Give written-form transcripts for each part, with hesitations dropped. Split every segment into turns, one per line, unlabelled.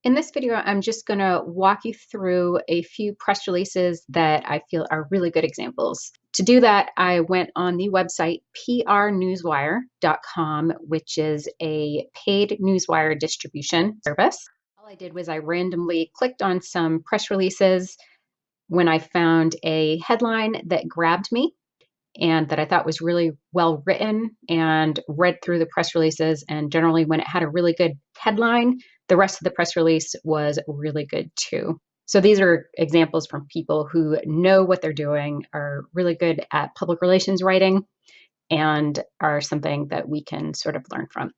In this video, I'm just going to walk you through a few press releases that I feel are really good examples. To do that, I went on the website prnewswire.com, which is a paid newswire distribution service. All I did was I randomly clicked on some press releases when I found a headline that grabbed me and that I thought was really well written, and read through the press releases. And generally, when it had a really good headline, the rest of the press release was really good too. So these are examples from people who know what they're doing, are really good at public relations writing, and are something that we can sort of learn from.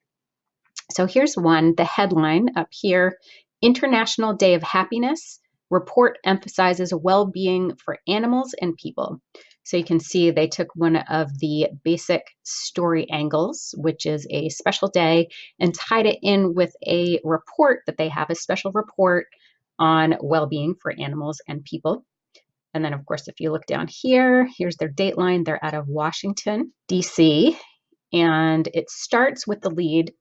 So here's one, the headline up here: International Day of Happiness. Report emphasizes well-being for animals and people. So you can see they took one of the basic story angles, which is a special day, and tied it in with a report that they have, a special report on well-being for animals and people. And then, of course, if you look down here, here's their dateline. They're out of Washington, D.C., and it starts with the lead: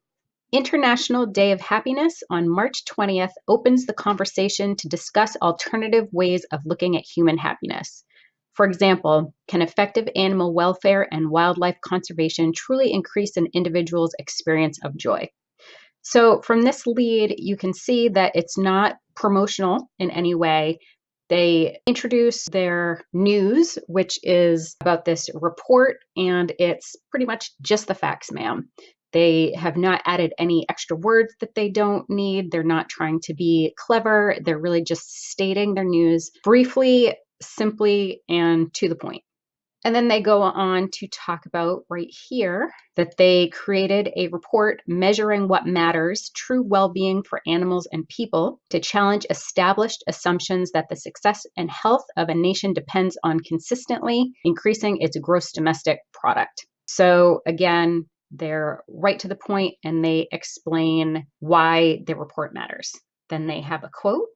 International Day of Happiness on March 20th opens the conversation to discuss alternative ways of looking at human happiness. For example, can effective animal welfare and wildlife conservation truly increase an individual's experience of joy? So from this lead, you can see that it's not promotional in any way. They introduce their news, which is about this report, and it's pretty much just the facts, ma'am. They have not added any extra words that they don't need. They're not trying to be clever. They're really just stating their news briefly, simply, and to the point. And then they go on to talk about right here that they created a report measuring what matters, true well-being for animals and people, to challenge established assumptions that the success and health of a nation depends on consistently increasing its gross domestic product. So again, they're right to the point, and they explain why the report matters. Then they have a quote: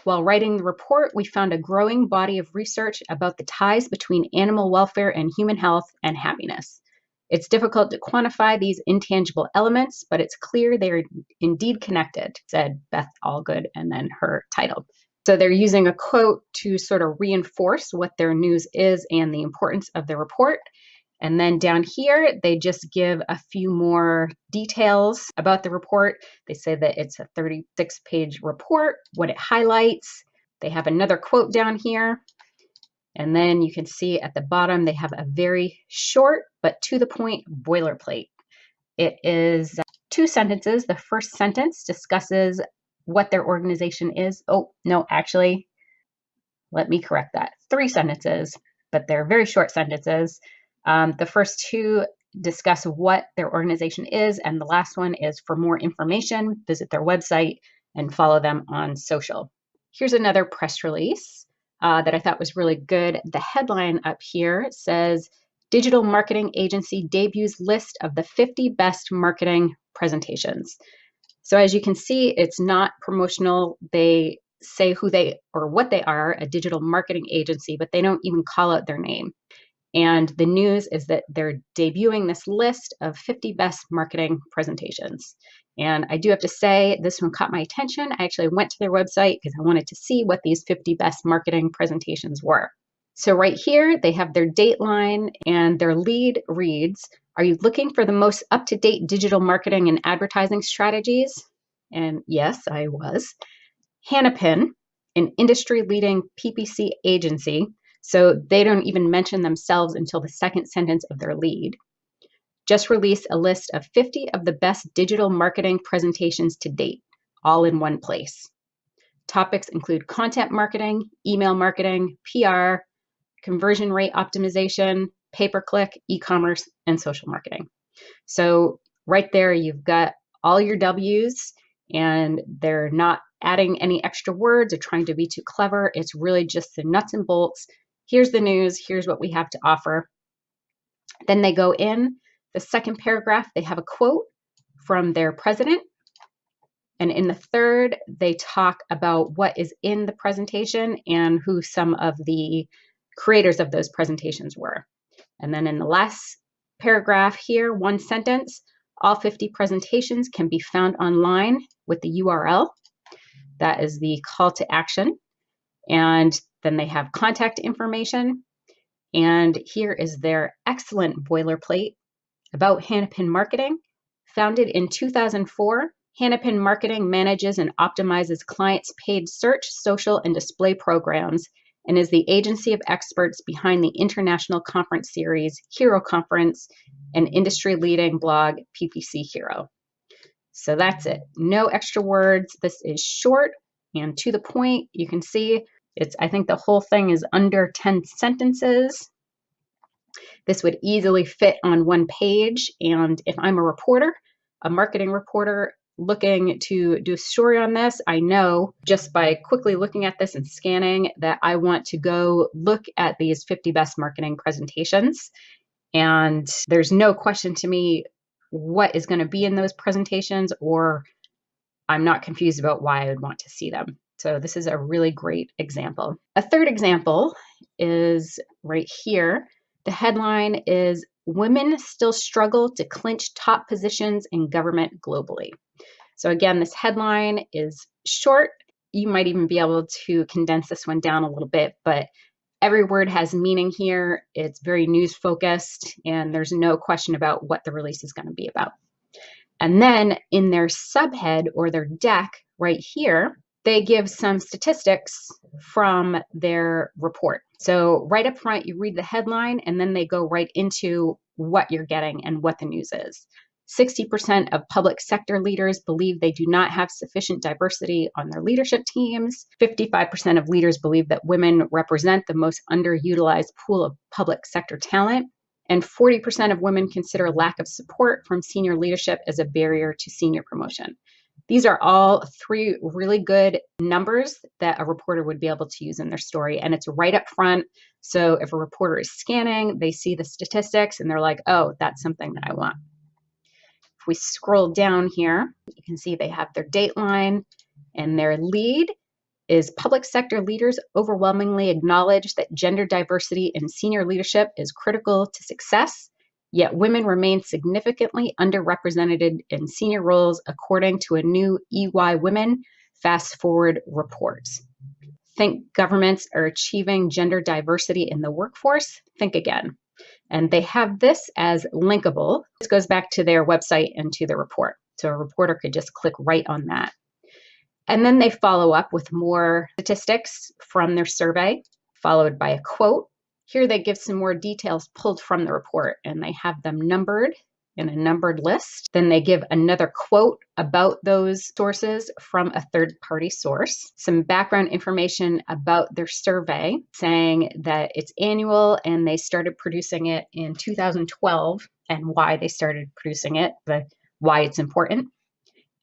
"While writing the report, we found a growing body of research about the ties between animal welfare and human health and happiness. It's difficult to quantify these intangible elements, but it's clear they are indeed connected," said Beth Allgood, and then her title. So they're using a quote to sort of reinforce what their news is and the importance of the report. And then down here, they just give a few more details about the report. They say that it's a 36-page report, what it highlights. They have another quote down here. And then you can see at the bottom, they have a very short but to the point boilerplate. It is 2 sentences. The first sentence discusses what their organization is. Oh, no, actually, let me correct that. 3 sentences, but they're very short sentences. The first 2 discuss what their organization is, and the last one is, for more information, visit their website and follow them on social. Here's another press release that I thought was really good. The headline up here says, "Digital marketing agency debuts list of the 50 best marketing presentations." So as you can see, it's not promotional. They say who they or what they are, a digital marketing agency, but they don't even call out their name. And the news is that they're debuting this list of 50 best marketing presentations. And I do have to say, this one caught my attention. I actually went to their website because I wanted to see what these 50 best marketing presentations were. So right here, they have their dateline, and their lead reads, "Are you looking for the most up-to-date digital marketing and advertising strategies?" And yes, I was. Hannapin, an industry-leading PPC agency, so they don't even mention themselves until the second sentence of their lead, just released a list of 50 of the best digital marketing presentations to date, all in one place. Topics include content marketing, email marketing, PR, conversion rate optimization, pay-per-click, e-commerce, and social marketing. So right there, you've got all your W's, and they're not adding any extra words or trying to be too clever. It's really just the nuts and bolts. Here's the news. Here's what we have to offer. Then they go in the second paragraph. They have a quote from their president. And in the third, they talk about what is in the presentation and who some of the creators of those presentations were. And then in the last paragraph here, one sentence: all 50 presentations can be found online with the URL. That is the call to action. And then they have contact information. And here is their excellent boilerplate about Hannapin Marketing. Founded in 2004, Hannapin Marketing manages and optimizes clients' paid search, social, and display programs, and is the agency of experts behind the international conference series Hero Conference and industry-leading blog PPC Hero. So that's it. No extra words. This is short and to the point. You can see I think the whole thing is under 10 sentences. This would easily fit on one page. And if I'm a reporter, a marketing reporter looking to do a story on this, I know just by quickly looking at this and scanning that I want to go look at these 50 best marketing presentations. And there's no question to me what is going to be in those presentations, or I'm not confused about why I would want to see them. So this is a really great example. A third example is right here. The headline is "Women Still Struggle to Clinch Top Positions in Government Globally." So again, this headline is short. You might even be able to condense this one down a little bit, but every word has meaning here. It's very news focused, and there's no question about what the release is going to be about. And then in their subhead or their deck right here, they give some statistics from their report. So right up front, you read the headline, and then they go right into what you're getting and what the news is. 60% of public sector leaders believe they do not have sufficient diversity on their leadership teams. 55% of leaders believe that women represent the most underutilized pool of public sector talent. And 40% of women consider lack of support from senior leadership as a barrier to senior promotion. These are all three really good numbers that a reporter would be able to use in their story. And it's right up front. So if a reporter is scanning, they see the statistics and they're like, oh, that's something that I want. If we scroll down here, you can see they have their dateline, and their lead is public sector leaders overwhelmingly acknowledge that gender diversity in senior leadership is critical to success, yet women remain significantly underrepresented in senior roles, according to a new EY Women Fast Forward report. Think governments are achieving gender diversity in the workforce? Think again. And they have this as linkable. This goes back to their website and to the report. So a reporter could just click right on that. And then they follow up with more statistics from their survey, followed by a quote. Here they give some more details pulled from the report, and they have them numbered in a numbered list. Then they give another quote about those sources from a third-party source, some background information about their survey, saying that it's annual and they started producing it in 2012 and why they started producing it, why it's important.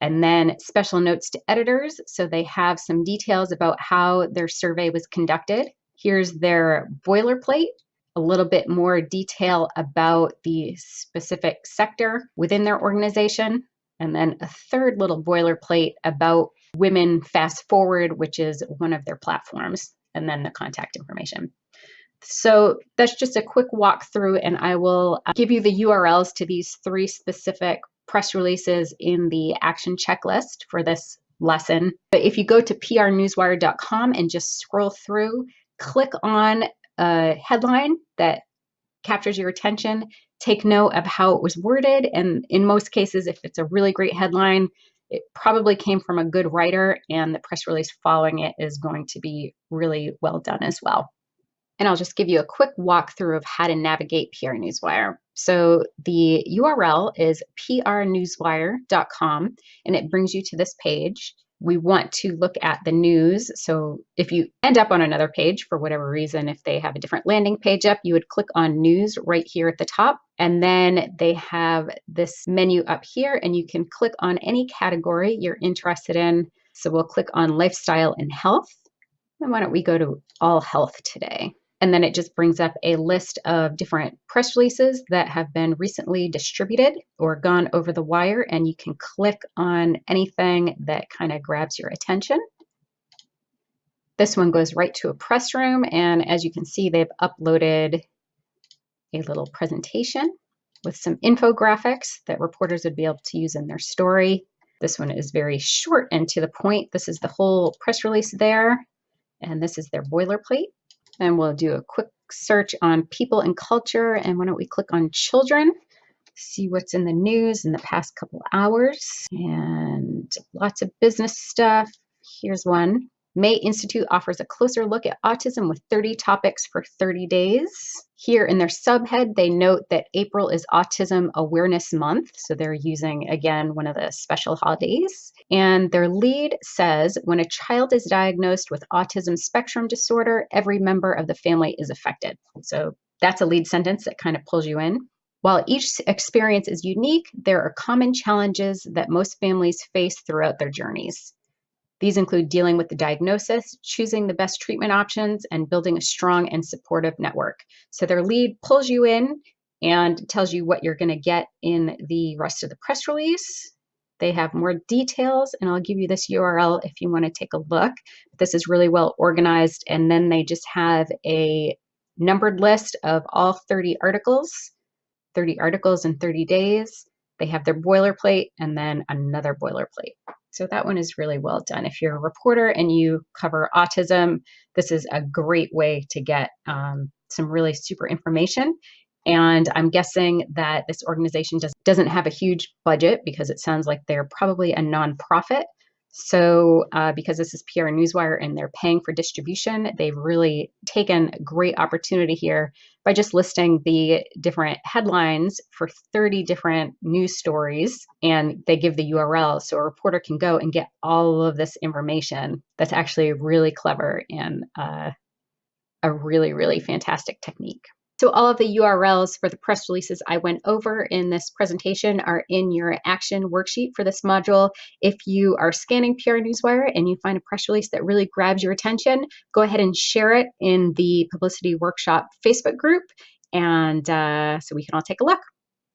And then special notes to editors. So they have some details about how their survey was conducted. Here's their boilerplate, a little bit more detail about the specific sector within their organization. And then a third little boilerplate about Women Fast Forward, which is one of their platforms, and then the contact information. So that's just a quick walkthrough, and I will give you the URLs to these three specific press releases in the action checklist for this lesson. But if you go to prnewswire.com and just scroll through, click on a headline that captures your attention, take note of how it was worded. And in most cases, if it's a really great headline, it probably came from a good writer, and the press release following it is going to be really well done as well. And I'll just give you a quick walkthrough of how to navigate PR Newswire. So the URL is prnewswire.com, and it brings you to this page. We want to look at the news. So if you end up on another page for whatever reason, if they have a different landing page up, you would click on news right here at the top. And then they have this menu up here, and you can click on any category you're interested in. So we'll click on lifestyle and health. And why don't we go to all health today? And then it just brings up a list of different press releases that have been recently distributed or gone over the wire, and you can click on anything that kind of grabs your attention. This one goes right to a press room, and as you can see, they've uploaded a little presentation with some infographics that reporters would be able to use in their story. This one is very short and to the point. This is the whole press release there, and this is their boilerplate. And we'll do a quick search on people and culture, and why don't we click on children, see what's in the news in the past couple hours, and lots of business stuff. Here's one. May Institute offers a closer look at autism with 30 topics for 30 days. Here in their subhead, they note that April is Autism Awareness Month. So they're using, again, one of the special holidays. And their lead says, when a child is diagnosed with autism spectrum disorder, every member of the family is affected. So that's a lead sentence that kind of pulls you in. While each experience is unique, there are common challenges that most families face throughout their journeys. These include dealing with the diagnosis, choosing the best treatment options, and building a strong and supportive network. So their lead pulls you in and tells you what you're going to get in the rest of the press release. They have more details, and I'll give you this URL if you want to take a look. This is really well organized, and then they just have a numbered list of all 30 articles in 30 days. They have their boilerplate and then another boilerplate. So that one is really well done. If you're a reporter and you cover autism, this is a great way to get some really super information. And I'm guessing that this organization doesn't have a huge budget because it sounds like they're probably a nonprofit. So because this is PR Newswire and they're paying for distribution, they've really taken a great opportunity here by just listing the different headlines for 30 different news stories, and they give the URL so a reporter can go and get all of this information. That's actually really clever and a really, really fantastic technique. So all of the URLs for the press releases I went over in this presentation are in your action worksheet for this module. If you are scanning PR Newswire and you find a press release that really grabs your attention, go ahead and share it in the Publicity Workshop Facebook group, and so we can all take a look.